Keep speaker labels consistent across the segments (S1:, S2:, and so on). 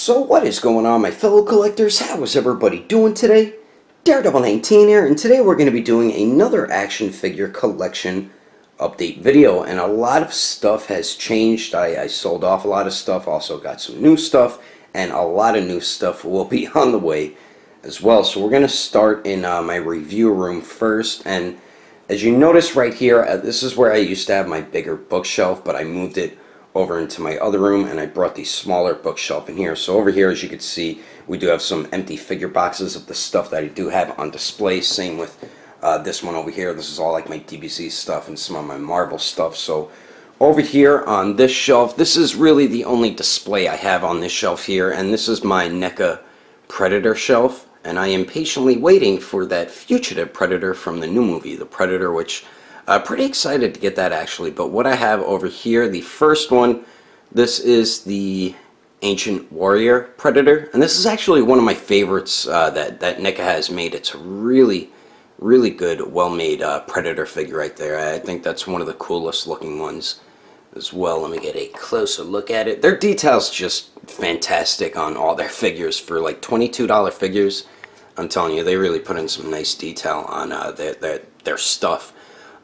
S1: So what is going on, my fellow collectors? How is everybody doing today? Daredevil19 here, and today we're going to be doing another action figure collection update video, and a lot of stuff has changed. I sold off a lot of stuff, also got some new stuff, and a lot of new stuff will be on the way as well. So we're going to start in my review room first, and as you notice right here, this is where I used to have my bigger bookshelf, but I moved it over into my other room, and I brought the smaller bookshelf in here. So over here, as you can see, we do have some empty figure boxes of the stuff that I do have on display. Same with this one over here. This is all like my DBZ stuff and some of my Marvel stuff. So over here on this shelf, this is really the only display I have on this shelf here, and this is my NECA Predator shelf, and I am patiently waiting for that fugitive Predator from the new movie, The Predator, which pretty excited to get that actually. But what I have over here, the first one, this is the Ancient Warrior Predator, and this is actually one of my favorites that NECA has made. It's a really good, well-made Predator figure right there. I think that's one of the coolest looking ones as well. Let me get a closer look at it. Their detail's just fantastic on all their figures. For like $22 figures, I'm telling you, they really put in some nice detail on their stuff.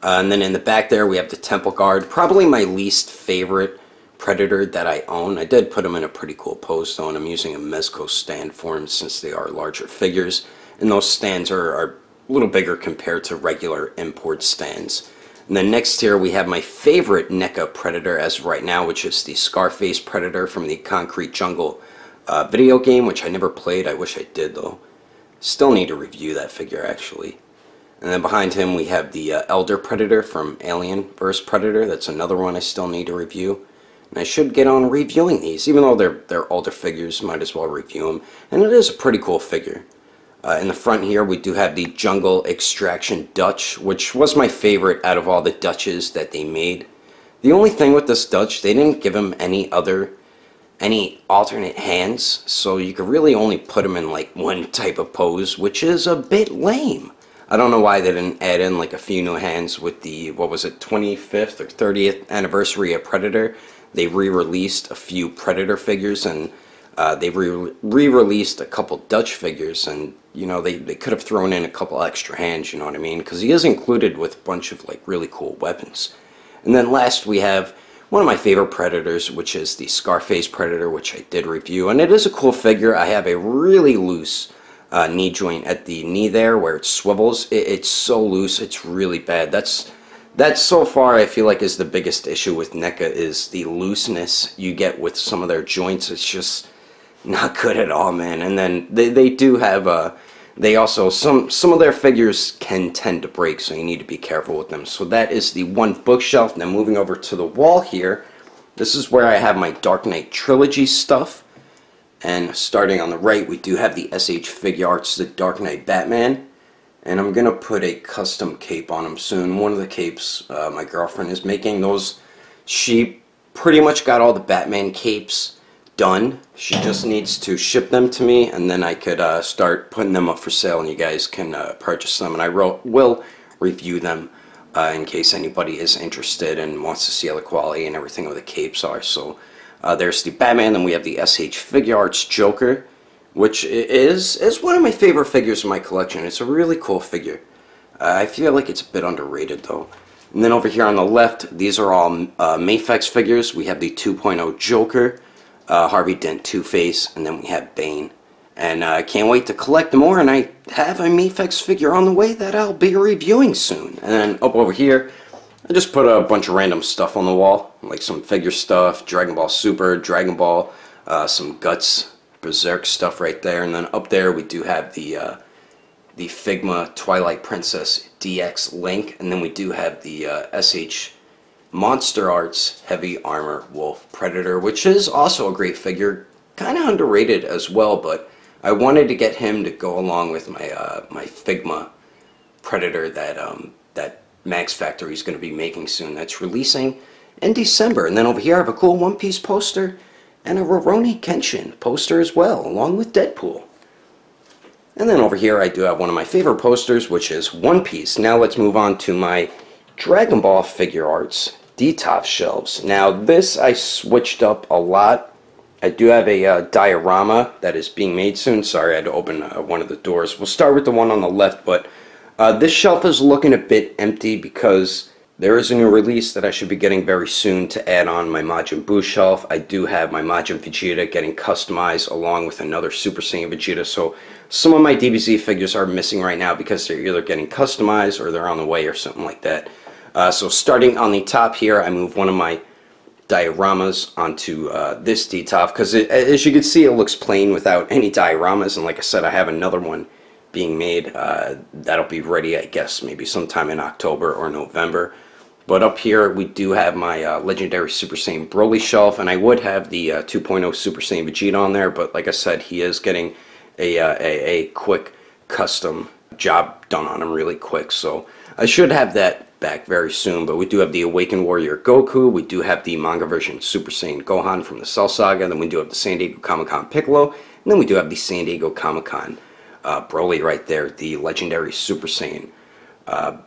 S1: And then in the back there we have the Temple Guard, probably my least favorite Predator that I own. I did put him in a pretty cool pose though, and I'm using a Mezco stand for him since they are larger figures, and those stands are a little bigger compared to regular import stands. And then next here we have my favorite NECA Predator as of right now, which is the Scarface Predator from the Concrete Jungle video game, which I never played. I wish I did though. Still need to review that figure actually. And then behind him we have the Elder Predator from Alien vs. Predator. That's another one I still need to review. And I should get on reviewing these. Even though they're older figures, might as well review them. And it is a pretty cool figure. In the front here we do have the Jungle Extraction Dutch, which was my favorite out of all the Dutches that they made. The only thing with this Dutch, they didn't give him any alternate hands, so you could really only put him in like one type of pose, which is a bit lame. I don't know why they didn't add in like a few new hands with the, what was it, 25th or 30th anniversary of Predator. They re-released a few Predator figures, and they re-released a couple Dutch figures, and you know, they could have thrown in a couple extra hands, you know what I mean, because he is included with a bunch of like really cool weapons. And then last we have one of my favorite Predators, which is the Scarface Predator, which I did review, and it is a cool figure. I have a really loose knee joint at the knee there where it swivels. It's so loose, it's really bad. That's so far I feel like is the biggest issue with NECA, is the looseness you get with some of their joints. It's just not good at all, man. And then they do have they also, some of their figures can tend to break, so you need to be careful with them. So that is the one bookshelf. Now moving over to the wall here, this is where I have my Dark Knight Trilogy stuff. And starting on the right, we do have the SH Figuarts, the Dark Knight Batman. And I'm going to put a custom cape on him soon. One of the capes my girlfriend is making. She pretty much got all the Batman capes done. She just needs to ship them to me, and then I could start putting them up for sale, and you guys can purchase them. And I will review them in case anybody is interested and wants to see how the quality and everything of the capes are. So there's the Batman, then we have the SH Figuarts Joker, which is one of my favorite figures in my collection. It's a really cool figure. I feel like it's a bit underrated though. And then over here on the left, these are all Mafex figures. We have the 2.0 Joker, Harvey Dent Two-Face, and then we have Bane. And I can't wait to collect more, and I have a Mafex figure on the way that I'll be reviewing soon. And then up over here, I just put a bunch of random stuff on the wall, like some figure stuff, Dragon Ball Super, Dragon Ball, some Guts, Berserk stuff right there. And then up there we do have the Figma Twilight Princess DX Link, and then we do have the SH Monster Arts Heavy Armor Wolf Predator, which is also a great figure, kind of underrated as well, but I wanted to get him to go along with my my Figma Predator that Max Factory is going to be making soon. That's releasing in December. And then over here I have a cool One Piece poster and a Rurouni Kenshin poster as well, along with Deadpool. And then over here I do have one of my favorite posters, which is One Piece. Now let's move on to my Dragon Ball Figure Arts D-Top shelves. Now this I switched up a lot I do have a diorama that is being made soon. Sorry, I had to open one of the doors. We'll start with the one on the left, but this shelf is looking a bit empty because there is a new release that I should be getting very soon to add on my Majin Buu shelf. I do have my Majin Vegeta getting customized along with another Super Saiyan Vegeta, so some of my DBZ figures are missing right now because they're either getting customized or they're on the way or something like that. So starting on the top here, I move one of my dioramas onto this D-top because as you can see, it looks plain without any dioramas, and like I said, I have another one being made. That'll be ready, I guess, maybe sometime in October or November. But up here we do have my legendary Super Saiyan Broly shelf, and I would have the 2.0 Super Saiyan Vegeta on there, but like I said, he is getting a quick custom job done on him really quick, so I should have that back very soon. But we do have the Awakened Warrior Goku, we do have the manga version Super Saiyan Gohan from the Cell Saga, then we do have the San Diego Comic-Con Piccolo, and then we do have the San Diego Comic-Con Broly right there, the legendary Super Saiyan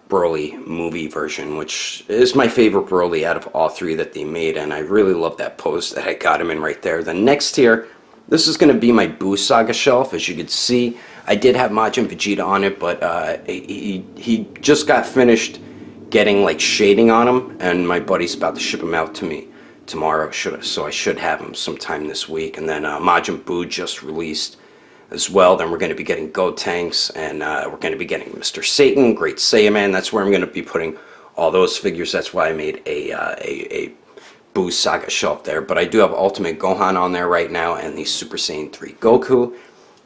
S1: Broly movie version, which is my favorite Broly out of all three that they made, and I really love that pose that I got him in right there. The next here, this is going to be my Buu Saga shelf. As you can see, I did have Majin Vegeta on it, but he just got finished getting like shading on him, and my buddy's about to ship him out to me tomorrow, so I should have him sometime this week. And then Majin Buu just released as well. Then we're going to be getting Gotenks, and we're going to be getting Mr. Satan, Great Saiyaman. That's where I'm going to be putting all those figures. That's why I made a Buu Saga shelf there. But I do have Ultimate Gohan on there right now, and the Super Saiyan 3 Goku.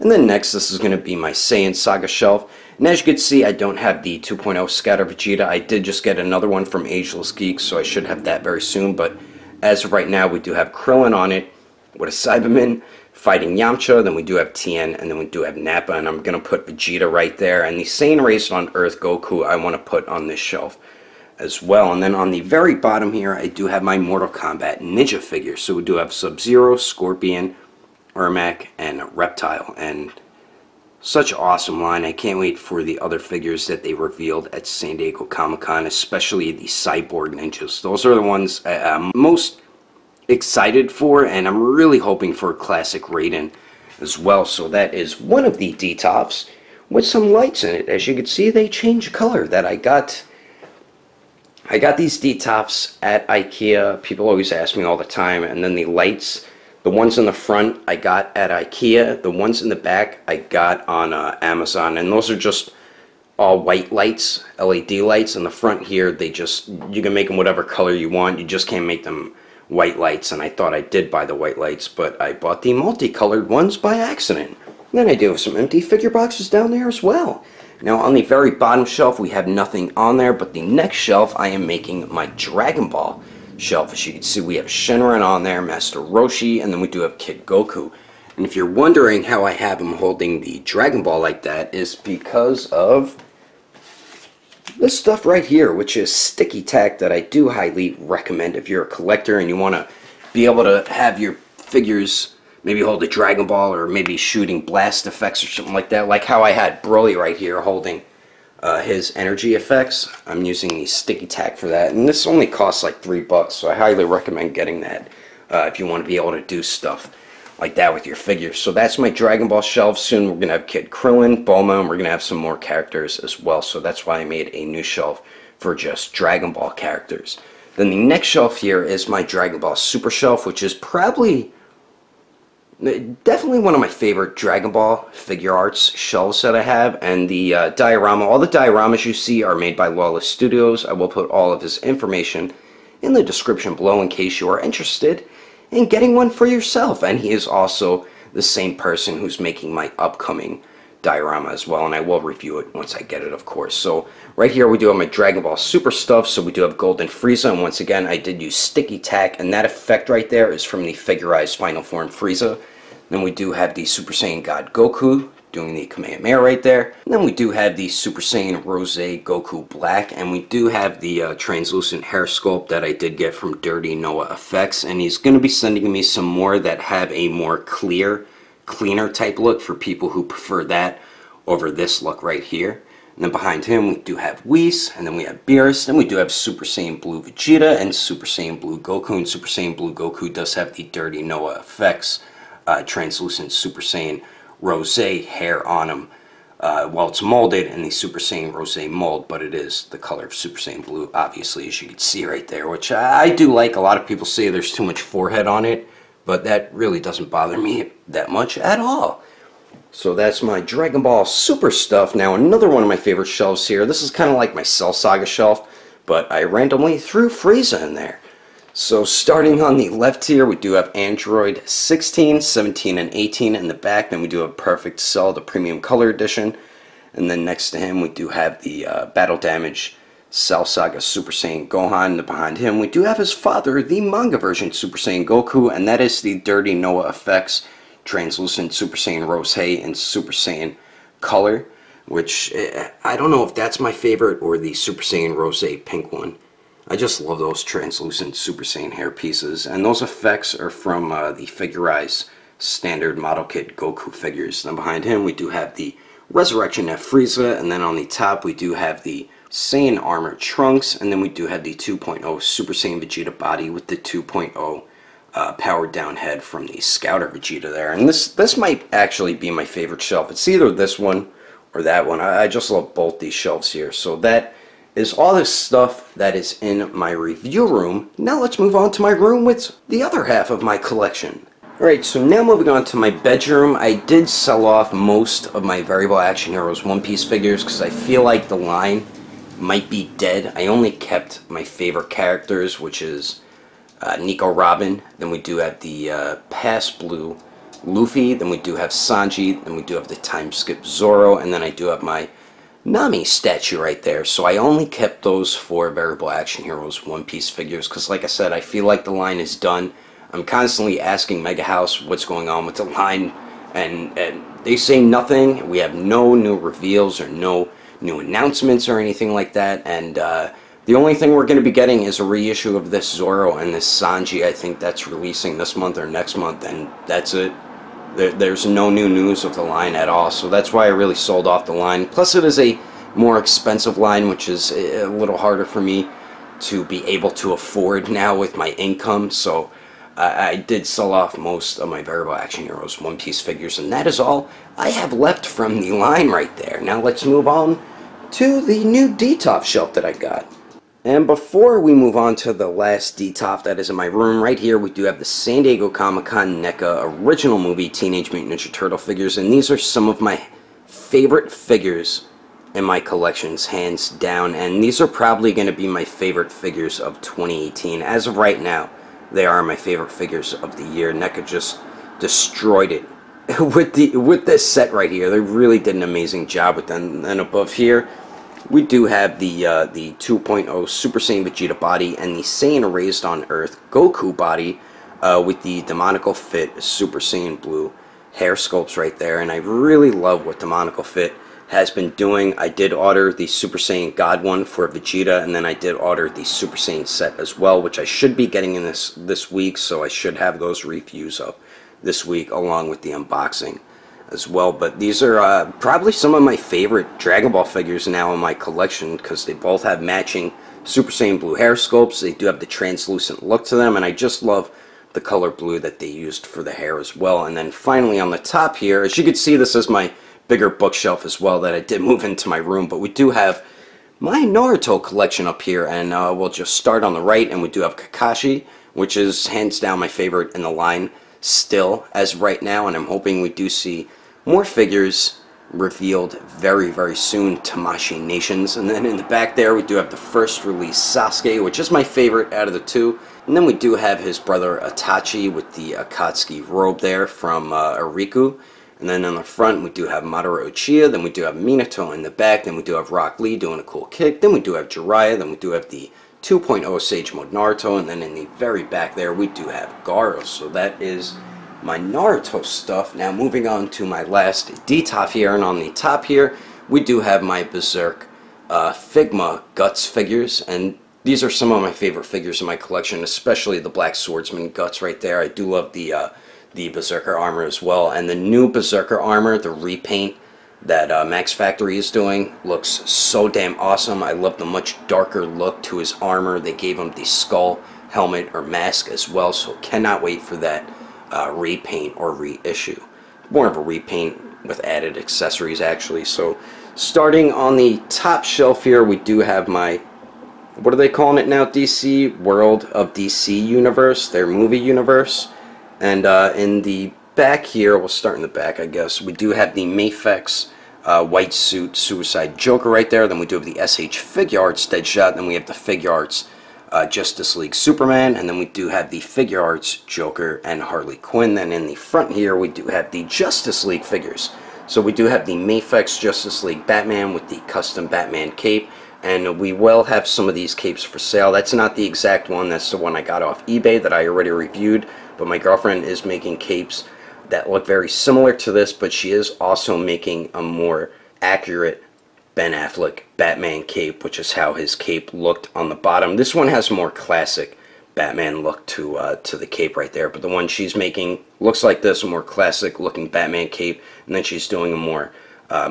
S1: And then next, this is going to be my Saiyan Saga shelf. And as you can see, I don't have the 2.0 Scatter Vegeta. I did just get another one from Agelessgeeks, so I should have that very soon. But as of right now, we do have Krillin on it with a Cyberman fighting Yamcha. Then we do have Tien, and then we do have Nappa. And I'm going to put Vegeta right there. And the Saiyan Raised on Earth Goku I want to put on this shelf as well. And then on the very bottom here, I do have my Mortal Kombat Ninja figure. So we do have Sub-Zero, Scorpion, Ermac, and Reptile, and such an awesome line. I can't wait for the other figures that they revealed at San Diego Comic-Con, especially the Cyborg Ninjas. Those are the ones I'm most excited for, and I'm really hoping for a classic Raiden as well. So that is one of the D-tops with some lights in it. As you can see, they change color. That I got these D-tops at IKEA. People always ask me all the time. And then the lights, the ones in the front I got at IKEA. The ones in the back I got on Amazon. And those are just all white lights, LED lights. In the front here, you can make them whatever color you want. You just can't make them white lights. And I thought I did buy the white lights, but I bought the multicolored ones by accident. And then I do have some empty figure boxes down there as well. Now on the very bottom shelf, we have nothing on there, but the next shelf I am making my Dragon Ball shelf. As you can see, we have Shenron on there, Master Roshi, and then we do have Kid Goku. And if you're wondering how I have him holding the Dragon Ball like that, is because of this stuff right here, which is sticky tack that I do highly recommend if you're a collector and you want to be able to have your figures maybe hold a Dragon Ball, or maybe shooting blast effects or something like that, like how I had Broly right here holding his energy effects. I'm using the sticky tack for that, and this only costs like $3, so I highly recommend getting that if you want to be able to do stuff like that with your figures. So that's my Dragon Ball shelf. Soon we're going to have Kid Krillin, Bulma, and we're going to have some more characters as well, so that's why I made a new shelf for just Dragon Ball characters. Then the next shelf here is my Dragon Ball Super shelf, which is definitely one of my favorite Dragon Ball figure arts shelves that I have. And the diorama, all the dioramas you see are made by Lawless Studios. I will put all of his information in the description below in case you are interested in getting one for yourself. And he is also the same person who's making my upcoming diorama as well, and I will review it once I get it, of course. So right here we do have my Dragon Ball Super stuff. So we do have Golden Frieza, and once again I did use sticky tack, and that effect right there is from the Figurized Final Form Frieza. Then we do have the Super Saiyan God Goku doing the Kamehameha right there. And then we do have the Super Saiyan Rose Goku Black, and we do have the translucent hair sculpt that I did get from Dirty Noah Effects, and he's going to be sending me some more that have a more cleaner type look for people who prefer that over this look right here. And then behind him we do have Whis, and then we have Beerus, and we do have Super Saiyan Blue Vegeta and Super Saiyan Blue Goku. And Super Saiyan Blue Goku does have the Dirty Noah effects, translucent Super Saiyan Rose hair on him. Well, it's molded in the Super Saiyan Rose mold, but it is the color of Super Saiyan Blue, obviously, as you can see right there, which I do like. A lot of people say there's too much forehead on it, but that really doesn't bother me that much at all. So that's my Dragon Ball Super stuff. Now another one of my favorite shelves here. This is kind of like my Cell Saga shelf, but I randomly threw Frieza in there. So starting on the left here, we do have Android 16, 17, and 18 in the back. Then we do have Perfect Cell, the Premium Color Edition. And then next to him, we do have the Battle Damage Cell Saga Super Saiyan Gohan. And behind him, we do have his father, the manga version Super Saiyan Goku, and that is the Dirty Noah effects, translucent Super Saiyan Rose and Super Saiyan Color, which I don't know if that's my favorite or the Super Saiyan Rose pink one. I just love those translucent Super Saiyan hair pieces, and those effects are from the Figurized standard model kit Goku figures. Then behind him we do have the Resurrection F Frieza, and then on the top we do have the Saiyan Armor Trunks, and then we do have the 2.0 Super Saiyan Vegeta body with the 2.0 powered down head from the Scouter Vegeta there. And this might actually be my favorite shelf. It's either this one or that one. I just love both these shelves here. So that is all this stuff that is in my review room. Now let's move on to my room with the other half of my collection. Alright, so now moving on to my bedroom. I did sell off most of my Variable Action Heroes One Piece figures because I feel like the line might be dead. I only kept my favorite characters, which is Nico Robin, then we do have the Past Blue Luffy, then we do have Sanji, then we do have the Time Skip Zoro, and then I do have my Nami statue right there. So I only kept those 4 Variable Action Heroes One Piece figures because, like I said, I feel like the line is done. I'm constantly asking Mega House what's going on with the line, and they say nothing. We have no new reveals or no new announcements or anything like that, and the only thing we're going to be getting is a reissue of this Zoro and this Sanji. I think that's releasing this month or next month, and that's it. There's no new news of the line at all, so that's why I really sold off the line. Plus it is a more expensive line, which is a little harder for me to be able to afford now with my income, so I did sell off most of my Variable Action Heroes One Piece figures, and that is all I have left from the line right there. Now let's move on to the new D-Top shelf that I got. And before we move on to the last D-Top that is in my room, right here we do have the San Diego Comic-Con NECA original movie Teenage Mutant Ninja Turtle figures, and these are some of my favorite figures in my collections, hands down, and these are probably going to be my favorite figures of 2018. As of right now, they are my favorite figures of the year. NECA just destroyed it with this set right here. They really did an amazing job with them. And above here, we do have the 2.0 Super Saiyan Vegeta body and the Saiyan Raised on Earth Goku body with the Demonical Fit Super Saiyan Blue hair sculpts right there. And I really love what Demonical Fit has been doing. I did order the Super Saiyan God one for Vegeta, and then I did order the Super Saiyan set as well, which I should be getting in this week, so I should have those reviews up this week along with the unboxing as well. But these are probably some of my favorite Dragon Ball figures now in my collection because they both have matching Super Saiyan Blue hair sculpts. They do have the translucent look to them, and I just love the color blue that they used for the hair as well. And then finally on the top here, as you can see, this is my bigger bookshelf as well that I did move into my room, but we do have my Naruto collection up here, and we'll just start on the right, and we do have Kakashi, which is hands down my favorite in the line still as right now, and I'm hoping we do see more figures revealed very, very soon, Tamashii Nations. And then in the back there, we do have the first release Sasuke, which is my favorite out of the two. And then we do have his brother Itachi with the Akatsuki robe there from Ariku. And then on the front, we do have Madara Uchiha. Then we do have Minato in the back. Then we do have Rock Lee doing a cool kick. Then we do have Jiraiya. Then we do have the 2.0 Sage Mode Naruto. And then in the very back there, we do have Garou. So that is my Naruto stuff. Now moving on to my last D-Top here, and on the top here we do have my Berserk Figma Guts figures, and these are some of my favorite figures in my collection, especially the Black Swordsman Guts right there. I do love the Berserker armor as well, and the new Berserker armor, the repaint that Max Factory is doing. Looks so damn awesome. I love the much darker look to his armor. They gave him the skull helmet or mask as well, so cannot wait for that repaint or reissue. More of a repaint with added accessories actually. So starting on the top shelf here, we do have my, what are they calling it now, DC? World of DC universe, their movie universe. And in the back here, we'll start in the back I guess, we do have the Mafex white suit Suicide Joker right there. Then we do have the SH Figure Arts Deadshot. Then we have the Figure Arts Justice League Superman. And then we do have the Figure Arts Joker and Harley Quinn. Then in the front here, we do have the Justice League figures. So we do have the Mafex Justice League Batman with the custom Batman cape. And we will have some of these capes for sale. That's not the exact one. That's the one I got off eBay that I already reviewed. But my girlfriend is making capes that look very similar to this, but she is also making a more accurate Ben Affleck Batman cape, which is how his cape looked on the bottom. This one has a more classic Batman look to the cape right there, but the one she's making looks like this, a more classic looking Batman cape, and then she's doing a more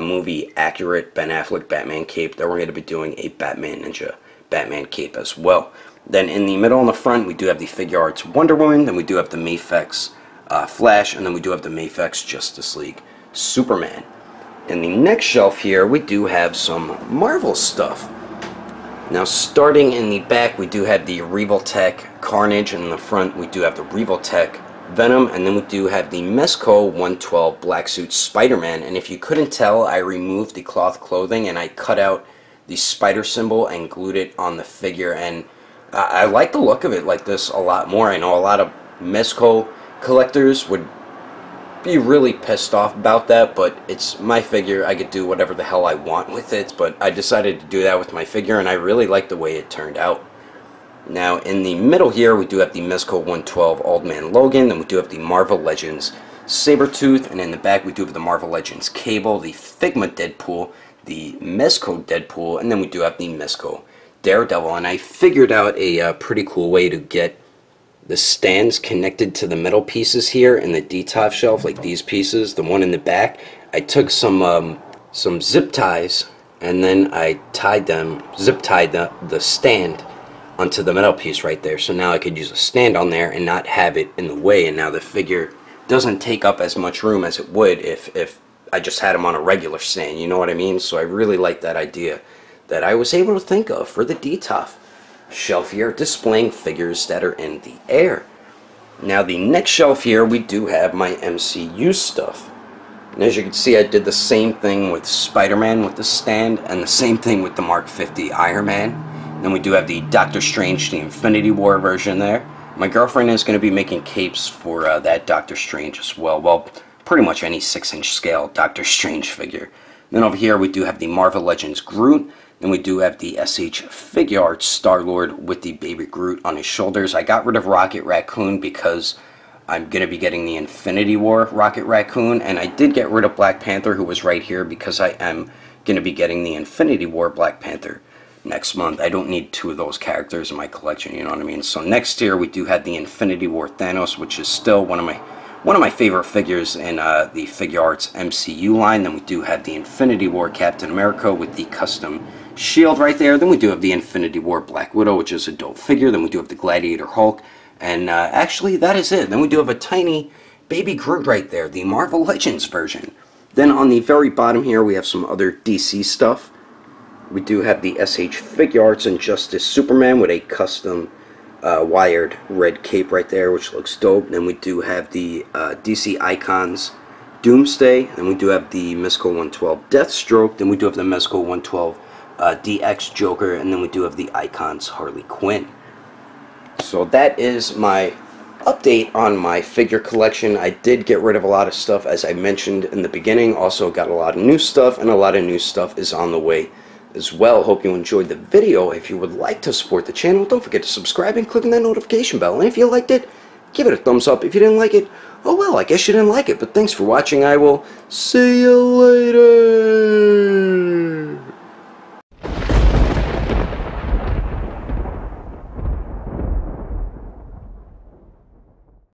S1: movie accurate Ben Affleck Batman cape that we're going to be doing a Batman Ninja Batman cape as well. Then in the middle and the front, we do have the Figure Arts Wonder Woman, then we do have the Mafex Flash, and then we do have the Mafex Justice League Superman. In the next shelf here, we do have some Marvel stuff. Now starting in the back, we do have the Revoltech Carnage, and in the front we do have the Revoltech Venom, and then we do have the Mezco 112 Black Suit Spider-Man. And if you couldn't tell, I removed the cloth clothing and I cut out the spider symbol and glued it on the figure, and I like the look of it like this a lot more. I know a lot of Mezco collectors would be really pissed off about that, but it's my figure. I could do whatever the hell I want with it, but I decided to do that with my figure, and I really like the way it turned out. Now in the middle here, we do have the Mezco 112 Old Man Logan, then we do have the Marvel Legends Sabretooth, and in the back we do have the Marvel Legends Cable, the Figma Deadpool, the Mezco Deadpool, and then we do have the Mezco Daredevil. And I figured out a pretty cool way to get the stands connected to the metal pieces here in the D-top shelf, like these pieces, the one in the back. I took some zip ties, and then I tied them, zip tied the stand onto the metal piece right there. So now I could use a stand on there and not have it in the way, and now the figure doesn't take up as much room as it would if I just had him on a regular stand, you know what I mean? So I really like that idea that I was able to think of for the D-top shelf here, displaying figures that are in the air. Now the next shelf here, we do have my MCU stuff. And as you can see, I did the same thing with Spider-Man with the stand, and the same thing with the Mark 50 Iron Man. Then we do have the Doctor Strange, the Infinity War version there. My girlfriend is going to be making capes for that Doctor Strange as well. Well, pretty much any 6-inch scale Doctor Strange figure. Then over here we do have the Marvel Legends Groot. Then we do have the SH Figure Arts Star-Lord with the baby Groot on his shoulders. I got rid of Rocket Raccoon because I'm going to be getting the Infinity War Rocket Raccoon. And I did get rid of Black Panther, who was right here, because I am going to be getting the Infinity War Black Panther next month. I don't need two of those characters in my collection, you know what I mean? So next here we do have the Infinity War Thanos, which is still one of my favorite figures in the Figure Arts MCU line. Then we do have the Infinity War Captain America with the custom shield right there. Then we do have the Infinity War Black Widow, which is a dope figure. Then we do have the Gladiator Hulk, and actually that is it. Then we do have a tiny baby Groot right there, the Marvel Legends version. Then on the very bottom here we have some other DC stuff. We do have the SH Figure Arts Injustice Superman with a custom wired red cape right there, which looks dope. Then we do have the DC Icons Doomsday. Then we do have the Mezco 112 Deathstroke. Then we do have the Mezco 112 DX Joker. And then we do have the Icons Harley Quinn. So that is my update on my figure collection. I did get rid of a lot of stuff, as I mentioned in the beginning. Also got a lot of new stuff, and a lot of new stuff is on the way as well. Hope you enjoyed the video. If you would like to support the channel, don't forget to subscribe and click on that notification bell. And if you liked it, give it a thumbs up. If you didn't like it, oh well, I guess you didn't like it. But thanks for watching. I will see you later.